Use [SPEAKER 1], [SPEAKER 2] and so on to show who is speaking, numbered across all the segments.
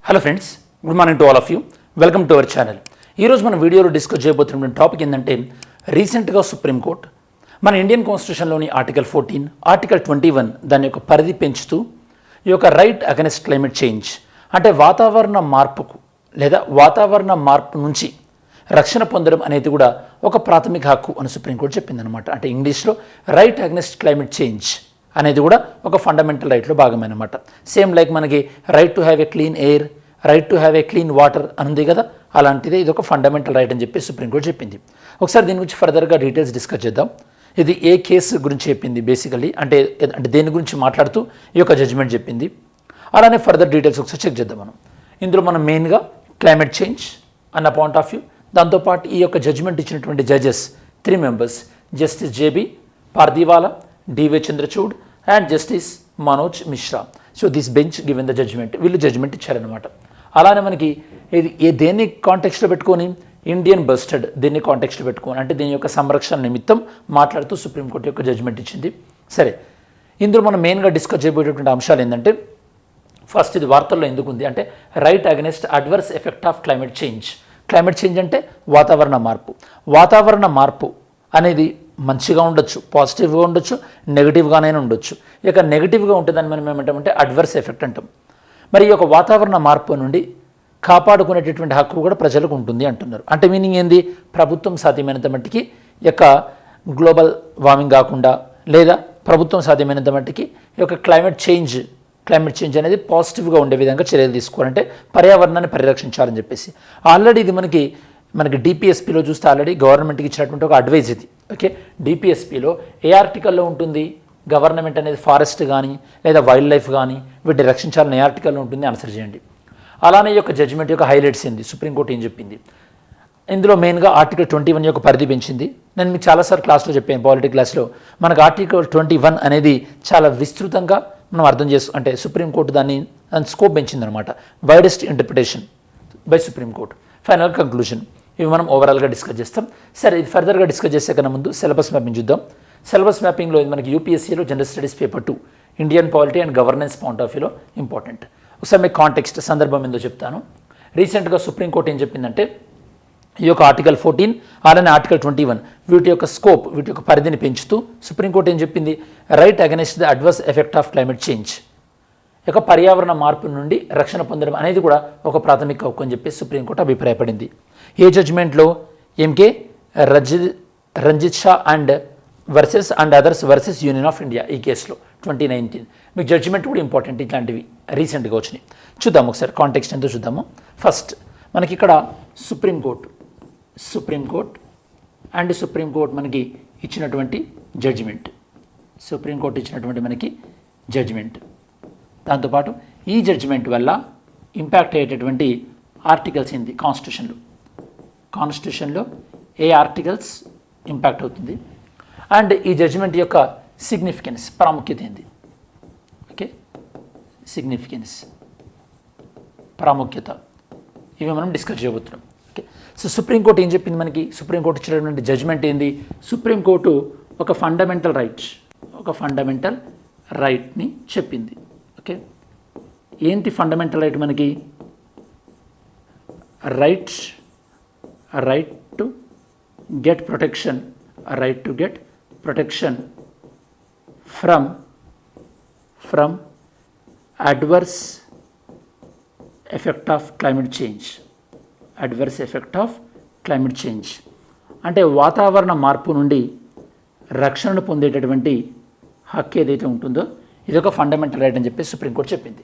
[SPEAKER 1] Hello friends, good morning to all of you. Welcome to our channel. ఈరోజు మన వీడియోలో discuss చేయబోతున్న topic ఏంటంటే రీసెంట్గా సుప్రీంకోర్టు మన ఇండియన్ కాన్స్టిట్యూషన్లోని ఆర్టికల్ 14, ఆర్టికల్ 21 దాని యొక్క పరిధి పెంచుతూ ఈ యొక్క రైట్ అగెన్స్ట్ క్లైమేట్ చేంజ్ అంటే వాతావరణ మార్పుకు లేదా వాతావరణ మార్పు నుంచి రక్షణ పొందడం అనేది కూడా ఒక ప్రాథమిక హక్కు అని సుప్రీంకోర్టు చెప్పిందనమాట. అంటే ఇంగ్లీష్లో రైట్ అగెన్స్ట్ క్లైమేట్ చేంజ్ అనేది కూడా ఒక ఫండమెంటల్ రైట్లో భాగమేనమాట. సేమ్ లైక్ మనకి right to have a clean air, right to have a clean water అనుంది కదా, అలాంటిదే ఇది ఒక ఫండమెంటల్ రైట్ అని చెప్పి సుప్రీంకోర్టు చెప్పింది. ఒకసారి దీని గురించి ఫర్దర్గా డీటెయిల్స్ డిస్కస్ చేద్దాం. ఇది ఏ కేసు గురించి చెప్పింది బేసికలీ అంటే దేని గురించి మాట్లాడుతూ ఈ యొక్క జడ్జిమెంట్ చెప్పింది, అలానే ఫర్దర్ డీటెయిల్స్ ఒకసారి చెక్ చేద్దాం మనం. ఇందులో మనం మెయిన్గా క్లైమేట్ చేంజ్ అన్న పాయింట్ ఆఫ్ వ్యూ, దాంతోపాటు ఈ యొక్క జడ్జిమెంట్ ఇచ్చినటువంటి judges 3 members, justice JB Pardiwala, DY Chandrachud and justice Manoj Mishra. So this bench given the judgement, వీళ్ళు జడ్జిమెంట్ ఇచ్చారనమాట. అలానే మనకి ఇది దేన్ని కాంటెక్స్ట్లో పెట్టుకొని ఇండియన్ బస్టర్డ్ దీన్ని కాంటెక్స్ట్లో పెట్టుకొని అంటే దీని యొక్క సంరక్షణ నిమిత్తం మాట్లాడుతూ సుప్రీంకోర్టు యొక్క జడ్జిమెంట్ ఇచ్చింది. సరే, ఇందులో మనం మెయిన్గా డిస్కస్ చేయబోయేటువంటి అంశాలు ఏంటంటే ఫస్ట్ ఇది వార్తల్లో ఎందుకు ఉంది అంటే right against adverse effect of climate change. Climate change అంటే వాతావరణ మార్పు. వాతావరణ మార్పు అనేది మంచిగా ఉండొచ్చు, పాజిటివ్గా ఉండొచ్చు, నెగిటివ్గానైనా ఉండొచ్చు. ఇక నెగిటివ్గా ఉంటే దాన్ని మనం ఏమంటామంటే అడ్వర్స్ ఎఫెక్ట్ అంటాం. మరి ఈ యొక్క వాతావరణ మార్పు నుండి కాపాడుకునేటటువంటి హక్కు కూడా ప్రజలకు ఉంటుంది అంటున్నారు. అంటే మీనింగ్ ఏంది, ప్రభుత్వం సాధ్యమైనంత మట్టికి ఈ యొక్క గ్లోబల్ వార్మింగ్ కాకుండా లేదా ప్రభుత్వం సాధ్యమైనంత మట్టికి ఈ యొక్క క్లైమేట్ చేంజ్ అనేది పాజిటివ్గా ఉండే విధంగా చర్యలు తీసుకోవాలంటే పర్యావరణాన్ని పరిరక్షించాలని చెప్పేసి ఆల్రెడీ ఇది మనకి డిపిఎస్పిలో చూస్తే ఆల్రెడీ గవర్నమెంట్కి ఇచ్చినటువంటి ఒక అడ్వైజ్ ఇది. ఓకే, డిపిఎస్పిలో ఏ ఆర్టికల్లో ఉంటుంది, గవర్నమెంట్ అనేది ఫారెస్ట్ కానీ లేదా వైల్డ్ లైఫ్ కానీ వీటిని రక్షించాలని ఏ ఆర్టికల్లో ఉంటుంది ఆన్సర్ చేయండి. అలానే ఈ యొక్క జడ్జిమెంట్ యొక్క హైలైట్స్ ఏంది, సుప్రీంకోర్టు ఏం చెప్పింది. ఇందులో మెయిన్గా ఆర్టికల్ 21 యొక్క పరిధి పెంచింది. నేను మీకు చాలాసార్లు క్లాస్లో చెప్పాను, పాలిటీ క్లాస్లో మనకు ఆర్టికల్ 21 అనేది చాలా విస్తృతంగా మనం అర్థం అంటే సుప్రీంకోర్టు దాని స్కోప్ పెంచిందనమాట. Widest interpretation by Supreme Court. Final conclusion ఇవి మనం ఓవరాల్గా డిస్కస్ చేస్తాం. సరే, ఇది ఫర్దర్గా డిస్కస్ చేసే కన్నా ముందు సిలబస్ మ్యాపింగ్ చూద్దాం. సిలబస్ మ్యాపింగ్లో మనకి యూపీఎస్సీలో general studies paper 2 Indian polity and governance point of వ్యూలో ఇంపార్టెంట్. ఒకసారి మీకు కాంటెక్స్ట్ సందర్భం ఏందో చెప్తాను. రీసెంట్గా సుప్రీంకోర్టు ఏం చెప్పిందంటే ఈ యొక్క ఆర్టికల్ 14 అలానే ఆర్టికల్ 21 వీటి యొక్క స్కోప్, వీటి యొక్క పరిధిని పెంచుతూ సుప్రీంకోర్టు ఏం చెప్పింది, right against the adverse effect of climate change యొక్క పర్యావరణ మార్పు నుండి రక్షణ పొందడం అనేది కూడా ఒక ప్రాథమిక హక్కు అని చెప్పి సుప్రీంకోర్టు అభిప్రాయపడింది. ఏ జడ్జిమెంట్లో MK Ranjit Shah and versus and others versus union of India ఈ కేసులో 2019. మీకు జడ్జిమెంట్ కూడా ఇంపార్టెంట్, ఇట్లాంటివి రీసెంట్గా వచ్చినాయి. చూద్దాం ఒకసారి కాంటెక్స్ట్ ఎంతో చూద్దాము. ఫస్ట్ మనకి ఇక్కడ సుప్రీంకోర్టు అండ్ సుప్రీంకోర్టు మనకి ఇచ్చినటువంటి జడ్జిమెంట్, సుప్రీంకోర్టు ఇచ్చినటువంటి మనకి జడ్జిమెంట్, దాంతోపాటు ఈ జడ్జిమెంట్ వల్ల ఇంపాక్ట్ అయ్యేటటువంటి ఆర్టికల్స్ ఏంది, కాన్స్టిట్యూషన్లో ఏ ఆర్టికల్స్ ఇంపాక్ట్ అవుతుంది అండ్ ఈ జడ్జిమెంట్ యొక్క సిగ్నిఫికెన్స్, ప్రాముఖ్యత ఏంది. ఓకే, సిగ్నిఫికెన్స్, ప్రాముఖ్యత ఇవి మనం డిస్కస్ చేయబోతున్నాం. ఓకే, సో సుప్రీంకోర్టు ఏం చెప్పింది మనకి, సుప్రీంకోర్టు ఇచ్చినటువంటి జడ్జిమెంట్ ఏంది, సుప్రీంకోర్టు ఒక ఫండమెంటల్ రైట్ని చెప్పింది. ఓకే, ఏంటి ఫండమెంటల్ రైట్ మనకి, right to get protection from adverse effect of climate change అంటే వాతావరణ మార్పు నుండి రక్షణను పొందేటటువంటి హక్కు ఏదైతే ఉంటుందో ఇది ఒక ఫండమెంటల్ రైట్ అని చెప్పి సుప్రీంకోర్టు చెప్పింది.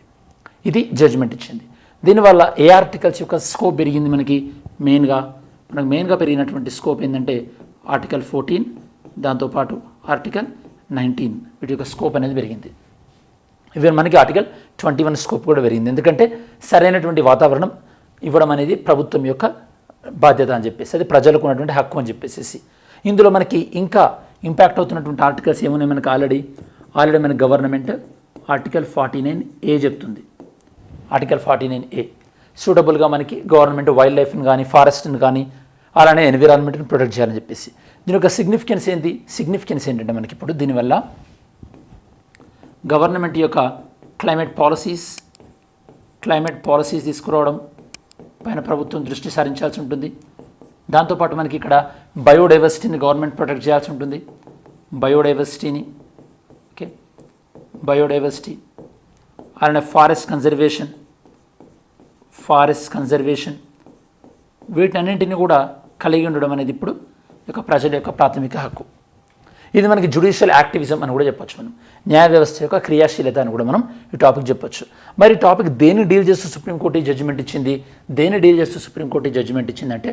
[SPEAKER 1] ఇది జడ్జిమెంట్ ఇచ్చింది. దీనివల్ల ఏ ఆర్టికల్స్ యొక్క స్కోప్ పెరిగింది మనకి, మెయిన్గా పెరిగినటువంటి స్కోప్ ఏంటంటే ఆర్టికల్ 14 దాంతోపాటు ఆర్టికల్ 19 వీటి యొక్క స్కోప్ అనేది పెరిగింది. ఇవి మనకి ఆర్టికల్ 21 స్కోప్ కూడా పెరిగింది. ఎందుకంటే సరైనటువంటి వాతావరణం ఇవ్వడం అనేది ప్రభుత్వం యొక్క బాధ్యత అని చెప్పేసి, అది ప్రజలకు ఉన్నటువంటి హక్కు అని చెప్పేసి. ఇందులో మనకి ఇంకా ఇంపాక్ట్ అవుతున్నటువంటి ఆర్టికల్స్ ఏమున్నాయి మనకి, ఆల్రెడీ మన గవర్నమెంట్ ఆర్టికల్ 49A చెప్తుంది. ఆర్టికల్ 49A సూటబుల్గా మనకి గవర్నమెంట్ వైల్డ్ లైఫ్ని కానీ ఫారెస్ట్ని కానీ అలానే ఎన్విరాన్మెంట్ని ప్రొటెక్ట్ చేయాలని చెప్పేసి. దీని యొక్క సిగ్నిఫికెన్స్ ఏంటంటే మనకి ఇప్పుడు దీనివల్ల గవర్నమెంట్ యొక్క క్లైమేట్ క్లైమేట్ పాలసీస్ తీసుకురావడం పైన ప్రభుత్వం దృష్టి సారించాల్సి ఉంటుంది. దాంతోపాటు మనకి ఇక్కడ బయోడైవర్సిటీని గవర్నమెంట్ ప్రొటెక్ట్ చేయాల్సి ఉంటుంది. బయోడైవర్సిటీని ఓకే, బయోడైవర్సిటీ అలానే ఫారెస్ట్ కన్జర్వేషన్ వీటన్నింటిని కూడా కలిగి ఉండడం అనేది ఇప్పుడు యొక్క ప్రజల యొక్క ప్రాథమిక హక్కు. ఇది మనకి జుడిషియల్ యాక్టివిజం అని కూడా చెప్పొచ్చు. మనం న్యాయ వ్యవస్థ యొక్క క్రియాశీలత అని కూడా మనం ఈ టాపిక్ చెప్పొచ్చు. మరి ఈ టాపిక్ దేన్ని డీల్ చేస్తూ సుప్రీంకోర్టు ఈ జడ్జిమెంట్ ఇచ్చింది? దేన్ని డీల్ చేస్తూ సుప్రీంకోర్టు ఈ జడ్జిమెంట్ ఇచ్చింది అంటే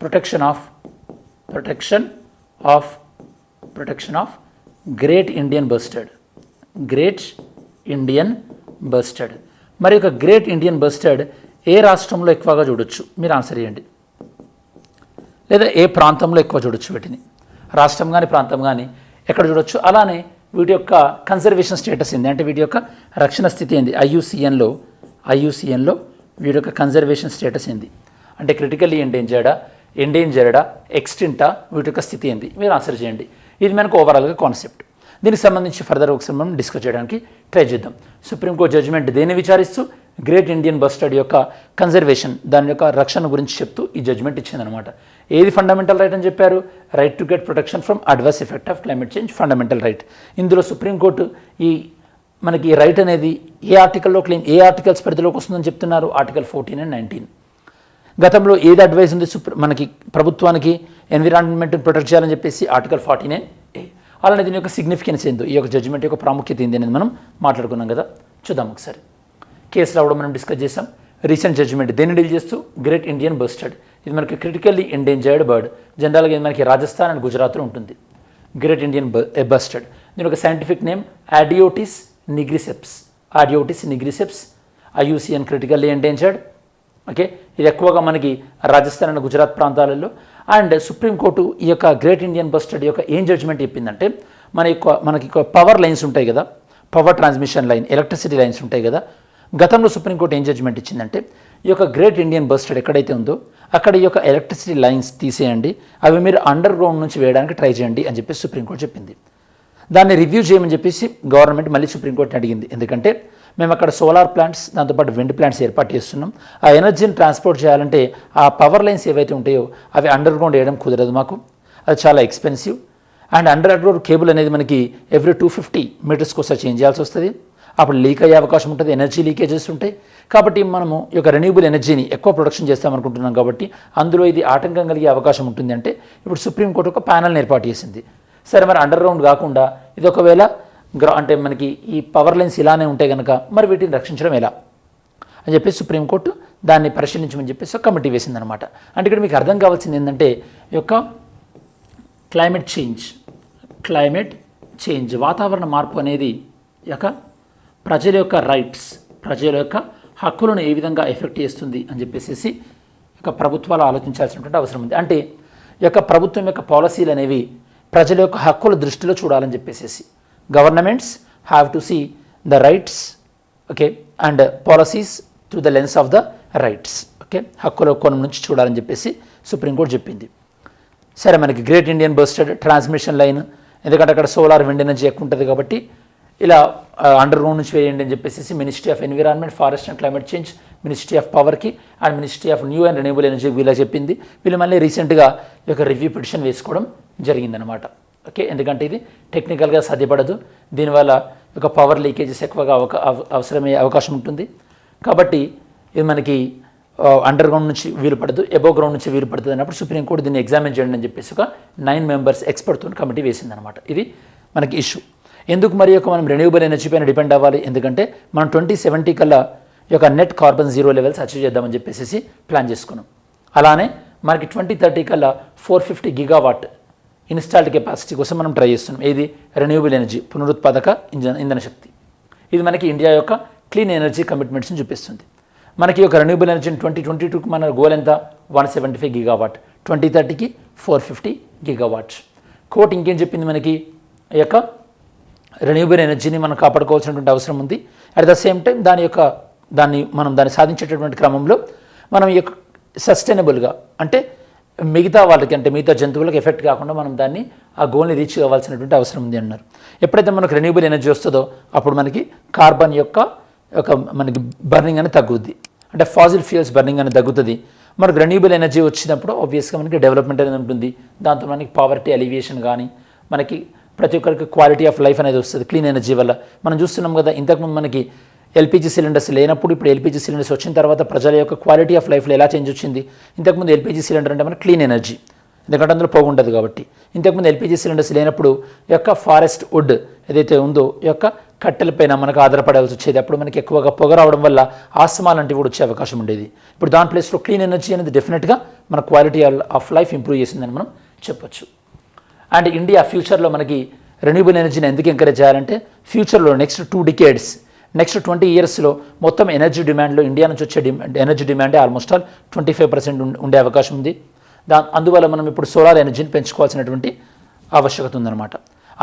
[SPEAKER 1] protection of great Indian bustard. మరి ఒక గ్రేట్ ఇండియన్ బస్టర్డ్ ఏ రాష్ట్రంలో ఎక్కువగా చూడొచ్చు? మీరు ఆన్సర్ చేయండి. లేదా ఏ ప్రాంతంలో ఎక్కువ చూడొచ్చు? వీటిని రాష్ట్రం కానీ ప్రాంతం కానీ ఎక్కడ చూడొచ్చు? అలానే వీటి యొక్క కన్జర్వేషన్ స్టేటస్ ఏంది అంటే వీటి యొక్క రక్షణ స్థితి ఏంది? ఐయుసిఎన్లో వీటి యొక్క కన్జర్వేషన్ స్టేటస్ ఏంది అంటే క్రిటికల్లీ ఎండేంజర్డా ఎక్స్టింటా వీటి యొక్క స్థితి ఏంది? మీరు ఆన్సర్ చేయండి. ఇది మనకు ఓవరాల్గా కాన్సెప్ట్. దీనికి సంబంధించి ఫర్దర్ ఒకసారి మనం డిస్కస్ చేయడానికి ట్రై చేద్దాం. సుప్రీంకోర్టు జడ్జిమెంట్ దేన్ని విచారిస్తూ గ్రేట్ ఇండియన్ బస్టర్డ్ యొక్క కన్జర్వేషన్ దాని యొక్క రక్షణ గురించి చెప్తూ ఈ జడ్జిమెంట్ ఇచ్చిందనమాట. ఏది ఫండమెంటల్ రైట్ అని చెప్పారు? Right to get protection from adverse effect of climate change fundamental right. ఇందులో సుప్రీంకోర్టు మనకి రైట్ అనేది ఏ ఆర్టికల్స్ పరిధిలోకి వస్తుందని చెప్తున్నారు? Article 14 and 19. గతంలో ఏది అడ్వైస్ ఉంది మనకి ప్రభుత్వానికి ఎన్విరాన్మెంట్ ప్రొటెక్ట్ చేయాలని చెప్పేసి? Article 49A. అలానే దీని యొక్క సిగ్నిఫికెన్స్ ఏందో, ఈ యొక్క జడ్జిమెంట్ యొక్క ప్రాముఖ్యత ఏంది అనేది మనం మాట్లాడుకున్నాం కదా. చూద్దాం ఒకసారి. కేసు రావడం మనం డిస్కస్ చేసాం. రీసెంట్ జడ్జిమెంట్ దేన్ని డీల్ చేస్తూ గ్రేట్ ఇండియన్ బస్టర్డ్. ఇది మనకి క్రిటికల్లీ ఎండేంజర్డ్ బర్డ్. జనరల్గా ఇది మనకి రాజస్థాన్ అండ్ గుజరాత్లో ఉంటుంది. Great Indian bustard. దీని ఒక scientific name Ardeotis nigriceps. IUCN critically endangered. Okay, ఇది ఎక్కువగా మనకి రాజస్థాన్ అండ్ గుజరాత్ ప్రాంతాలలో. అండ్ సుప్రీంకోర్టు ఈ యొక్క గ్రేట్ ఇండియన్ బస్టర్డ్ యొక్క ఏం జడ్జిమెంట్ చెప్పిందంటే మనకి పవర్ లైన్స్ ఉంటాయి కదా, power transmission line, electricity lines ఉంటాయి కదా. గతంలో సుప్రీంకోర్టు ఏం జడ్జిమెంట్ ఇచ్చిందంటే ఈ యొక్క గ్రేట్ ఇండియన్ బస్టర్డ్ ఎక్కడైతే ఉందో అక్కడ ఈ యొక్క ఎలక్ట్రిసిటీ లైన్స్ తీసేయండి, అవి మీరు అండర్ గ్రౌండ్ నుంచి వేయడానికి ట్రై చేయండి అని చెప్పేసి సుప్రీంకోర్టు చెప్పింది. దాన్ని రివ్యూ చేయమని చెప్పేసి గవర్నమెంట్ మళ్ళీ సుప్రీంకోర్టుని అడిగింది. ఎందుకంటే మేము అక్కడ సోలార్ ప్లాంట్స్ దాంతోపాటు విండ్ ప్లాంట్స్ ఏర్పాటు చేస్తున్నాం. ఆ ఎనర్జీని ట్రాన్స్పోర్ట్ చేయాలంటే ఆ పవర్ లైన్స్ ఏవైతే ఉంటాయో అవి అండర్ గ్రౌండ్ వేయడం కుదరదు మాకు, అది చాలా expensive. And under ground cable అనేది మనకి ఎవ్రీ 250 మీటర్స్కి ఒకసారి చేంజ్ చేయాల్సి వస్తుంది. అప్పుడు లీక్ అయ్యే అవకాశం ఉంటుంది, ఎనర్జీ లీకేజెస్ ఉంటాయి. కాబట్టి మనము ఈ యొక్క రెన్యూబుల్ ఎనర్జీని ఎక్కువ ప్రొడక్షన్ చేస్తామనుకుంటున్నాం కాబట్టి అందులో ఇది ఆటంకం కలిగే అవకాశం ఉంటుంది. అంటే ఇప్పుడు సుప్రీంకోర్టు ఒక ప్యానల్ని ఏర్పాటు చేసింది. సరే, మరి అండర్ గ్రౌండ్ కాకుండా ఇది ఒకవేళ అంటే మనకి ఈ పవర్ లైన్స్ ఇలానే ఉంటే కనుక మరి వీటిని రక్షించడం ఎలా అని చెప్పేసి సుప్రీంకోర్టు దాన్ని పరిశీలించమని చెప్పేసి ఒక కమిటీ వేసిందనమాట. అంటే ఇక్కడ మీకు అర్థం కావాల్సింది ఏంటంటే ఈ యొక్క క్లైమేట్ చేంజ్ వాతావరణ మార్పు అనేది యొక్క ప్రజల యొక్క రైట్స్, ప్రజల యొక్క హక్కులను ఏ విధంగా ఎఫెక్ట్ చేస్తుంది అని చెప్పేసి యొక్క ప్రభుత్వాలు ఆలోచించాల్సినటువంటి అవసరం ఉంది. అంటే ఈ యొక్క ప్రభుత్వం యొక్క పాలసీలు అనేవి ప్రజల యొక్క హక్కుల దృష్టిలో చూడాలని చెప్పేసి governments have to see the rights okay and policies through the lens of the rights. Okay, హక్కుల కోణం నుంచి చూడాలని చెప్పేసి సుప్రీంకోర్టు చెప్పింది. సరే, మనకి great Indian bustard transmission line, ఎందుకంటే అక్కడ సోలార్ విండ్ ఎనర్జీ ఎక్కువ ఉంటుంది కాబట్టి ఇలా అండర్ గ్రౌండ్ నుంచి వేయండి అని చెప్పేసి ministry of environment, forest and climate change, ministry of పవర్కి and ministry of new and renewable energy వీళ్ళ చెప్పింది. వీళ్ళు మళ్ళీ రీసెంట్గా ఈ యొక్క రివ్యూ పిటిషన్ వేసుకోవడం జరిగిందనమాట. ఓకే, ఎందుకంటే ఇది టెక్నికల్గా సాధ్యపడదు, దీనివల్ల ఒక పవర్ లీకేజెస్ ఎక్కువగా అవసరమయ్యే అవకాశం ఉంటుంది. కాబట్టి ఇది మనకి అండర్ గ్రౌండ్ నుంచి వీలు పడదు, ఎబో గ్రౌండ్ నుంచి వీలు పడుతుంది అన్నప్పుడు సుప్రీంకోర్టు దీన్ని ఎగ్జామిన్ చేయండి అని చెప్పేసి ఒక 9 మెంబర్స్ ఎక్స్పర్ట్తో కమిటీ వేసిందనమాట. ఇది మనకి ఇష్యూ. ఎందుకు మరి యొక్క మనం రెన్యూబుల్ ఎనర్జీ పైన డిపెండ్ అవ్వాలి? ఎందుకంటే మనం 2070 కల్లా ఈ యొక్క net carbon zero levels achieve చేద్దామని చెప్పేసి ప్లాన్ చేసుకున్నాం. అలానే మనకి 2030 కల్లా 450 గిగావాట్ ఇన్స్టాల్డ్ కెపాసిటీ కోసం మనం ట్రై చేస్తున్నాం. ఏది? రెన్యూబుల్ ఎనర్జీ, పునరుత్పాదక ఇంధన శక్తి. ఇది మనకి ఇండియా యొక్క క్లీన్ ఎనర్జీ కమిట్మెంట్స్ని చూపిస్తుంది. మనకి ఒక రెన్యూబుల్ ఎనర్జీ 2022కి మన గోల్ ఎంత? 175 గిగావాట్, 2030కి 450 గిగావాట్స్. కోర్టు ఇంకేం చెప్పింది? మనకి ఈ యొక్క రెన్యూబుల్ ఎనర్జీని మనం కాపాడుకోవాల్సినటువంటి అవసరం ఉంది. అట్ ద సేమ్ టైం దాన్ని సాధించేటటువంటి క్రమంలో మనం ఈ యొక్క సస్టైనబుల్గా అంటే మిగతా వాళ్ళకి అంటే మిగతా జంతువులకు ఎఫెక్ట్ కాకుండా మనం దాన్ని ఆ గోల్ని రీచ్ కావాల్సినటువంటి అవసరం ఉంది అన్నారు. ఎప్పుడైతే మనకు రెన్యూబుల్ ఎనర్జీ వస్తుందో అప్పుడు మనకి కార్బన్ యొక్క ఒక మనకి బర్నింగ్ అనేది తగ్గుద్ది, అంటే ఫాజిల్ ఫ్యూయల్స్ బర్నింగ్ అనేది తగ్గుతుంది. మనకు రెన్యూబుల్ ఎనర్జీ వచ్చినప్పుడు ఆబ్వియస్గా మనకి డెవలప్మెంట్ అనేది ఉంటుంది. దాంతో మనకి పావర్టీ ఎలివేషన్ కానీ, మనకి ప్రతి ఒక్కరికి క్వాలిటీ ఆఫ్ లైఫ్ అనేది వస్తుంది క్లీన్ ఎనర్జీ వల్ల. మనం చూస్తున్నాం కదా, ఇంతకుముందు మనకి ఎల్పిజి సిలిండర్స్ లేనప్పుడు ఇప్పుడు ఎల్పిజి సిలిండర్స్ వచ్చిన తర్వాత ప్రజల యొక్క క్వాలిటీ ఆఫ్ లైఫ్లో ఎలా చేంజ్ వచ్చింది. ఇంతకుముందు ఎల్పిజి సిలిండర్ అంటే మనకి క్లీన్ ఎనర్జీ, ఎందుకంటే అందులో పొగ ఉంటుంది కాబట్టి. ఇంతకుముందు ఎల్పిజి సిలిండర్స్ లేనప్పుడు యొక్క ఫారెస్ట్ వుడ్ ఏదైతే ఉందో యొక్క కట్టెలపైన మనకు ఆధారపడాల్సి వచ్చేది. అప్పుడు మనకి ఎక్కువగా పొగ రావడం వల్ల ఆస్తమా లాంటివి కూడా వచ్చే అవకాశం ఉండేది. ఇప్పుడు దాని ప్లేస్లో క్లీన్ ఎనర్జీ అనేది డెఫినెట్గా మన క్వాలిటీ ఆఫ్ లైఫ్ ఇంప్రూవ్ చేసిందని మనం చెప్పొచ్చు. అండ్ ఇండియా ఫ్యూచర్లో మనకి రెన్యూబుల్ ఎనర్జీని ఎందుకు ఎంకరేజ్ చేయాలంటే, ఫ్యూచర్లో నెక్స్ట్ 2 decades, నెక్స్ట్ 20 yearsలో మొత్తం ఎనర్జీ డిమాండ్లో ఇండియా నుంచి వచ్చే ఎనర్జీ డిమాండే ఆల్మోస్ట్ ఆల్ 25% ఉండే అవకాశం ఉంది. అందువల్ల మనం ఇప్పుడు సోలార్ ఎనర్జీని పెంచుకోవాల్సినటువంటి ఆవశ్యకత ఉందన్నమాట.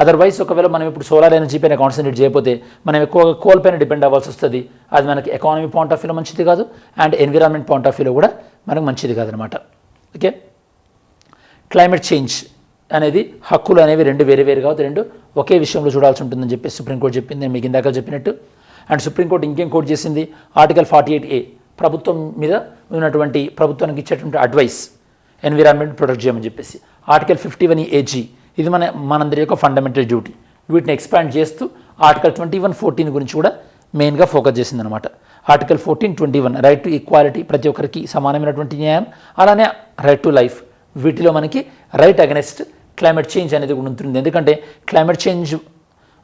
[SPEAKER 1] అదర్వైజ్ ఒకవేళ మనం ఇప్పుడు సోలార్ ఎనర్జీ పైన కాన్సన్ట్రేట్ చేయకపోతే మనం ఎక్కువగా కోల్ పైన డిపెండ్ అవ్వాల్సి వస్తుంది. అది మనకి ఎకానమీ పాయింట్ ఆఫ్ వ్యూలో మంచిది కాదు, అండ్ ఎన్విరాన్మెంట్ పాయింట్ ఆఫ్ వ్యూలో కూడా మనకు మంచిది కాదనమాట. ఓకే, క్లైమేట్ చేంజ్ అనేది హక్కులు అనేవి రెండు వేరు కాదు, రెండు ఒకే విషయంలో చూడాల్సి ఉంటుందని చెప్పి సుప్రీంకోర్టు చెప్పింది, నేను మీకు ఇందాక చెప్పినట్టు. అండ్ సుప్రీంకోర్టు ఇంకేం కోర్టు చేసింది, ఆర్టికల్ 48A ప్రభుత్వం మీద ఉన్నటువంటి ప్రభుత్వానికి ఇచ్చేటువంటి అడ్వైస్ ఎన్విరాన్మెంట్ ప్రొటెక్ట్ చేయమని చెప్పేసి. ఆర్టికల్ 51AG ఇది మనందరి యొక్క ఫండమెంటల్ డ్యూటీ. వీటిని ఎక్స్పాండ్ చేస్తూ ఆర్టికల్ 21-14 గురించి కూడా మెయిన్గా ఫోకస్ చేసిందనమాట. ఆర్టికల్ 14-21 రైట్ టు ఈక్వాలిటీ, ప్రతి ఒక్కరికి సమానమైనటువంటి న్యాయం, అలానే రైట్ టు లైఫ్. వీటిలో మనకి రైట్ అగెనెస్ట్ క్లైమేట్ చేంజ్ అనేది కూడా ఉంటుంది. ఎందుకంటే క్లైమేట్ చేంజ్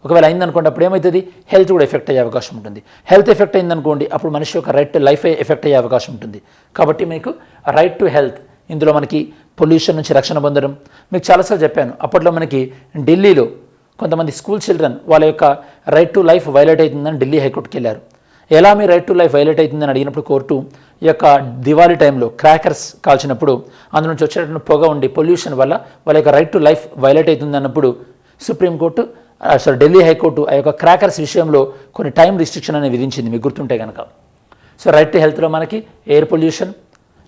[SPEAKER 1] ఒకవేళ అయిందనుకోండి అప్పుడు ఏమవుతుంది, హెల్త్ కూడా ఎఫెక్ట్ అయ్యే అవకాశం ఉంటుంది. హెల్త్ ఎఫెక్ట్ అయిందనుకోండి అప్పుడు మనిషి యొక్క రైట్ టు లైఫ్ ఎఫెక్ట్ అయ్యే అవకాశం ఉంటుంది. కాబట్టి మీకు రైట్ టు హెల్త్, ఇందులో మనకి పొల్యూషన్ నుంచి రక్షణ పొందడం. మీకు చాలాసార్లు చెప్పాను, అప్పట్లో మనకి ఢిల్లీలో కొంతమంది స్కూల్ చిల్డ్రన్ వాళ్ళ యొక్క రైట్ టు లైఫ్ వైలేట్ అవుతుందని ఢిల్లీ హైకోర్టుకి వెళ్ళారు. ఎలా మీ రైట్ టు లైఫ్ వైలేట్ అవుతుందని అడిగినప్పుడు కోర్టు ఈ యొక్క దివాళీ టైంలో క్రాకర్స్ కాల్చినప్పుడు అందులో నుంచి వచ్చేటటువంటి పొగ ఉండి పొల్యూషన్ వల్ల వాళ్ళ యొక్క రైట్ టు లైఫ్ వైలేట్ అవుతుంది అన్నప్పుడు సుప్రీంకోర్టు ఢిల్లీ హైకోర్టు ఆ యొక్క క్రాకర్స్ విషయంలో కొన్ని టైం రిస్ట్రిక్షన్ అనేది విధించింది, మీకు గుర్తుంటే కనుక. సో రైట్ టు హెల్త్లో మనకి ఎయిర్ పొల్యూషన్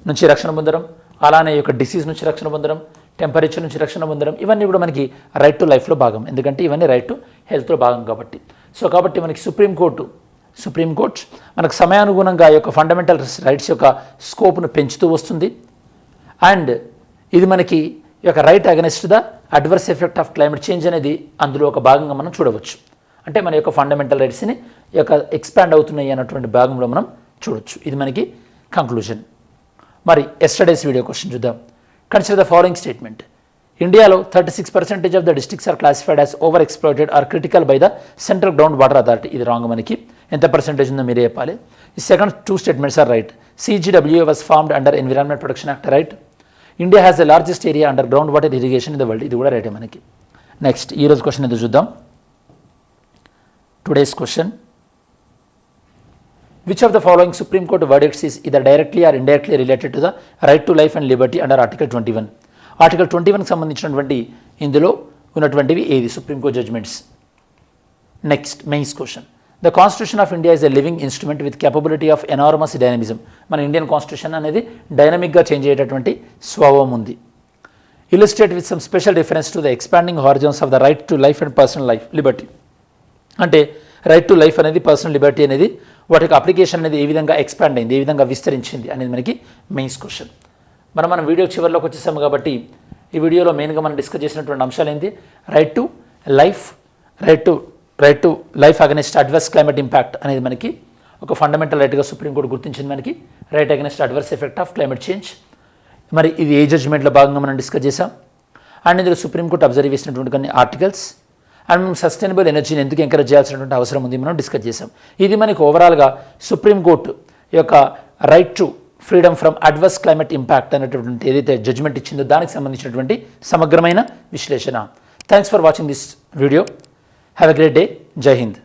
[SPEAKER 1] నుంచి రక్షణ పొందడం, అలానే ఈ యొక్క డిసీజ్ నుంచి రక్షణ పొందడం, టెంపరేచర్ నుంచి రక్షణ పొందడం, ఇవన్నీ కూడా మనకి రైట్ టు లైఫ్లో భాగం, ఎందుకంటే ఇవన్నీ రైట్ టు హెల్త్లో భాగం కాబట్టి. సో కాబట్టి మనకి సుప్రీంకోర్టు మనకు సమయానుగుణంగా ఈ యొక్క ఫండమెంటల్ రైట్స్ యొక్క స్కోప్ను పెంచుతూ వస్తుంది. అండ్ ఇది మనకి ఈ యొక్క right against the adverse effect of climate change అనేది అందులో ఒక భాగంగా మనం చూడవచ్చు. అంటే మన యొక్క ఫండమెంటల్ రైట్స్ని ఈ యొక్క ఎక్స్పాండ్ అవుతున్నాయి అన్నటువంటి భాగంలో మనం చూడవచ్చు. ఇది మనకి కంక్లూజన్. మరి ఎస్టర్డేస్ వీడియో క్వశ్చన్ చూద్దాం. Consider the following statement. ఇండియాలో 36% of the districts are classified as over exploited or critical by the central ground water authority. ఇది రాంగ్. మనకి ఎంత పర్సెంటేజ్ ఉందో మీరే చెప్పాలి. ఈ second 2 statements are right. CGWA was formed under environment protection act, right. India has the largest area under ground water irrigation in the world. ఇది కూడా రైటే మనకి. నెక్స్ట్ ఈరోజు క్వశ్చన్ ఏదో చూద్దాం. Today's question, which of the following Supreme Court verdicts is either directly or indirectly related to the right to life and liberty under Article 21? Article 21కి సంబంధించినటువంటి ఇందులో ఉన్నటువంటివి ఏది supreme court judgements. Next mains question, the constitution of India is a living instrument with capability of enormous dynamism. మన Indian constitution అనేది డైనమిక్గా change అయ్యేటటువంటి స్వభావం ఉంది. Illustrate with some special reference to the expanding horizons of the right to life and personal life liberty. అంటే right to life అనేది, personal liberty అనేది, వాటి యొక్క అప్లికేషన్ అనేది ఏ విధంగా ఎక్స్పాండ్ అయింది, ఏ విధంగా విస్తరించింది అనేది మనకి మెయిన్స్ క్వశ్చన్. మనం వీడియో చివరిలోకి వచ్చేసాము కాబట్టి ఈ వీడియోలో మెయిన్గా మనం డిస్కస్ చేసినటువంటి అంశాలు ఏంటి, right to life against adverse climate impact అనేది మనకి ఒక ఫండమెంటల్ రైట్గా సుప్రీంకోర్టు గుర్తించింది. మనకి right against adverse effect of climate change. మరి ఇది ఏ జడ్జ్మెంట్లో భాగంగా మనం డిస్కస్ చేసాం. అండ్ ఇందులో సుప్రీంకోర్టు అబ్జర్వ్ చేసినటువంటి కొన్ని ఆర్టికల్స్ అండ్ మనం సస్టైనబుల్ ఎనర్జీని ఎందుకు ఎంకరేజ్ చేయాల్సినటువంటి అవసరం ఉంది మనం డిస్కస్ చేసాం. ఇది మనకి ఓవరాల్గా సుప్రీంకోర్టు యొక్క right to freedom from adverse climate impact అనేటటువంటి ఏదైతే జడ్జ్మెంట్ ఇచ్చిందో దానికి సంబంధించినటువంటి సమగ్రమైన విశ్లేషణ. Thanks for watching this video. Have a great day. జై హింద్.